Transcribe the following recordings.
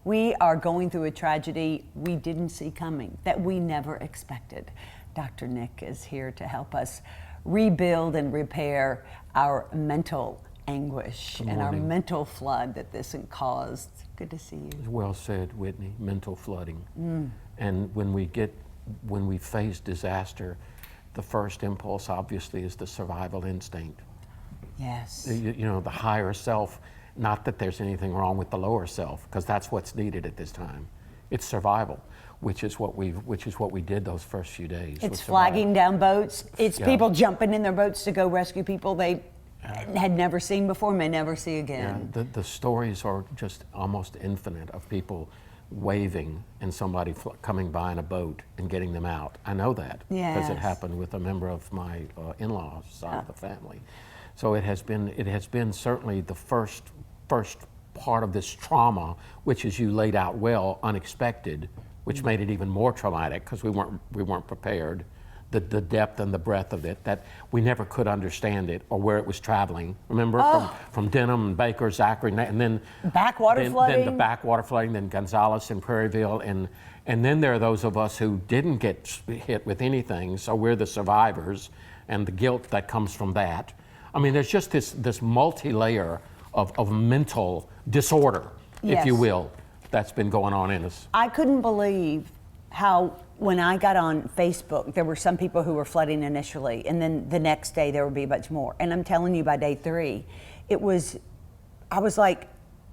We are going through a tragedy we didn't see coming, that we never expected. Dr. Nick is here to help us rebuild and repair our mental anguish and our mental flood that this caused. Good to see you. Well said, Whitney. Mental flooding. And when we face disaster, the first impulse obviously is the survival instinct. Yes. You know, the higher self, not that there's anything wrong with the lower self, because that's what's needed at this time. It's survival, which is what we did those first few days. It's flagging down boats. It's people jumping in their boats to go rescue people they had never seen before, may never see again. Yeah, the stories are just almost infinite of people waving and somebody coming by in a boat and getting them out. I know that because it happened with a member of my in-laws side of the family. So it has been certainly the first part of this trauma, which, as you laid out well, unexpected, which made it even more traumatic because we weren't prepared. The depth and the breadth of it, that we never could understand it or where it was traveling. Remember, from Denham and Baker, Zachary, and then backwater flooding. Then the backwater flooding, then Gonzales and Prairieville, and then there are those of us who didn't get hit with anything, so we're the survivors, and the guilt that comes from that. I mean, there's just this multi-layer of mental disorder, if you will, that's been going on in us. I couldn't believe how, when I got on Facebook, there were some people who were flooding initially, and then the next day there would be much more. And I'm telling you, by day 3, I was like,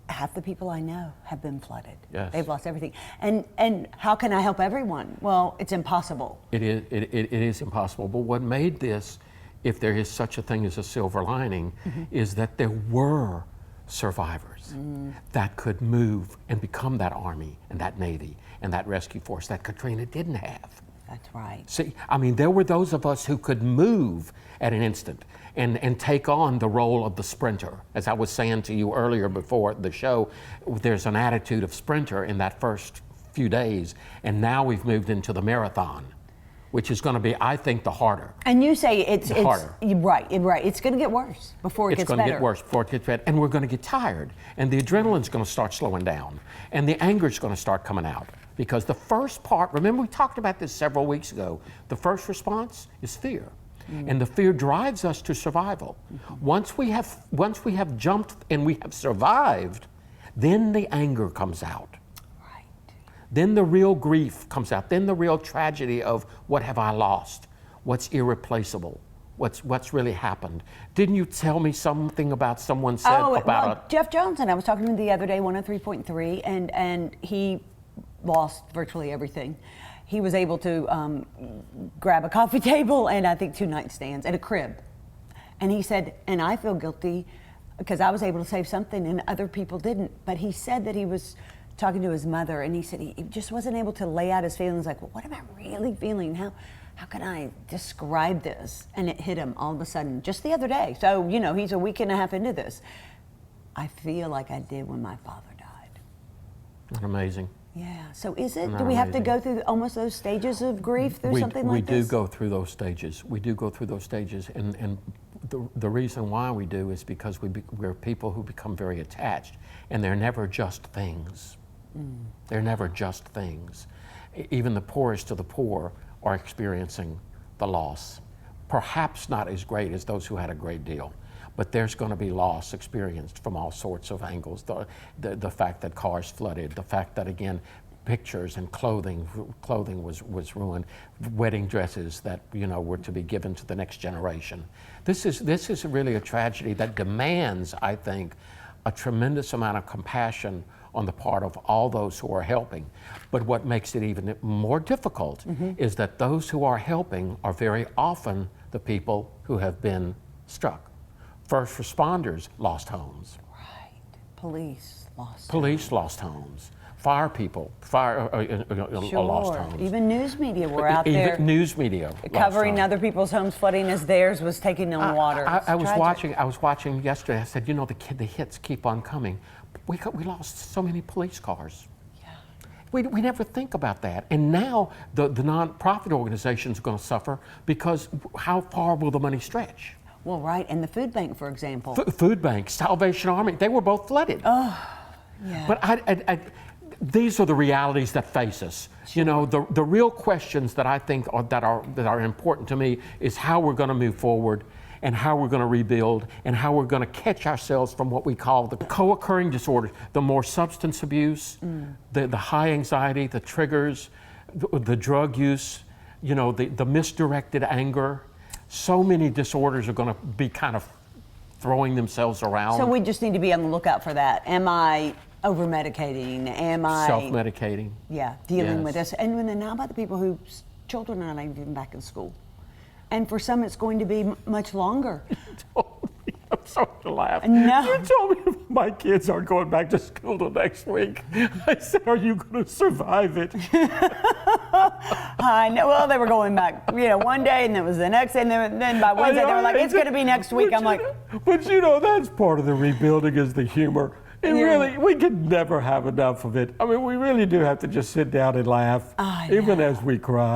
half the people I know have been flooded. Yes. They've lost everything. And how can I help everyone? Well, it's impossible. It is impossible. But what made this, if there is such a thing as a silver lining, is that there were survivors that could move and become that Army and that Navy and that rescue force that Katrina didn't have. That's right. See, I mean, there were those of us who could move at an instant and take on the role of the sprinter. As I was saying to you earlier before the show, there's an attitude of sprinter in that first few days, and now we've moved into the marathon, which is going to be, I think, the harder. And you say it's harder. Right. It's going to get worse before it gets better. It's going to get worse before it gets better, and we're going to get tired, and the adrenaline's going to start slowing down, and the anger's going to start coming out. Because the first part, remember we talked about this several weeks ago, the first response is fear. And the fear drives us to survival. Once we have jumped and we have survived, then the anger comes out. Right. Then the real grief comes out. Then the real tragedy of what have I lost? What's irreplaceable? What's really happened? Didn't you tell me something about someone said about Jeff Johnson? I was talking to him the other day, 103.3, and he lost virtually everything. He was able to grab a coffee table and I think 2 nightstands and a crib. And he said, and I feel guilty because I was able to save something and other people didn't. But he said that he was talking to his mother and he said he just wasn't able to lay out his feelings, like, well, what am I really feeling? How can I describe this? And it hit him all of a sudden just the other day. So, you know, he's a week and a half into this. I feel like I did when my father died. Isn't that amazing? Yeah. So is it? Do we have to go through almost those stages of grief through something like this? We do go through those stages. We do go through those stages, and the reason why we do is because we're people who become very attached, and they're never just things. They're never just things. Even the poorest of the poor are experiencing the loss. Perhaps not as great as those who had a great deal. But there's going to be loss experienced from all sorts of angles. The fact that cars flooded, the fact that, again, pictures and clothing was ruined, wedding dresses that, you know, were to be given to the next generation. This is really a tragedy that demands, I think, a tremendous amount of compassion on the part of all those who are helping. But what makes it even more difficult is that those who are helping are very often the people who have been struck. First responders lost homes. Right. Police lost homes. Fire people, lost homes. Even news media were out there. Even news media covering other people's homes flooding as theirs was taking on water. I was watching yesterday. I said, you know, the hits keep on coming. We lost so many police cars. Yeah. We never think about that. And now the nonprofit organizations are going to suffer because how far will the money stretch? Well, right, and the food bank, for example. Food bank, Salvation Army, they were both flooded. Oh, yeah. But these are the realities that face us. You know, the real questions that I think that are important to me is how we're going to move forward, and how we're going to rebuild, and how we're going to catch ourselves from what we call the co-occurring disorders, the more substance abuse, the high anxiety, the triggers, the drug use, you know, the misdirected anger. So many disorders are going to be kind of throwing themselves around. So we just need to be on the lookout for that. Am I over-medicating? Am I... Self-medicating. Yeah, dealing Yes. with this. And then how about the people whose children are not even back in school? And for some, it's going to be much longer. I'm sorry to laugh. No. You told me my kids aren't going back to school till next week. I said, are you going to survive it? I know. Well, they were going back, you know, one day, and then it was the next day, and then by Wednesday, they were like, it's going to be next week. I'm like... But you know, that's part of the rebuilding is the humor. It Yeah. really, we could never have enough of it. I mean, we really do have to just sit down and laugh, I even know. as we cry.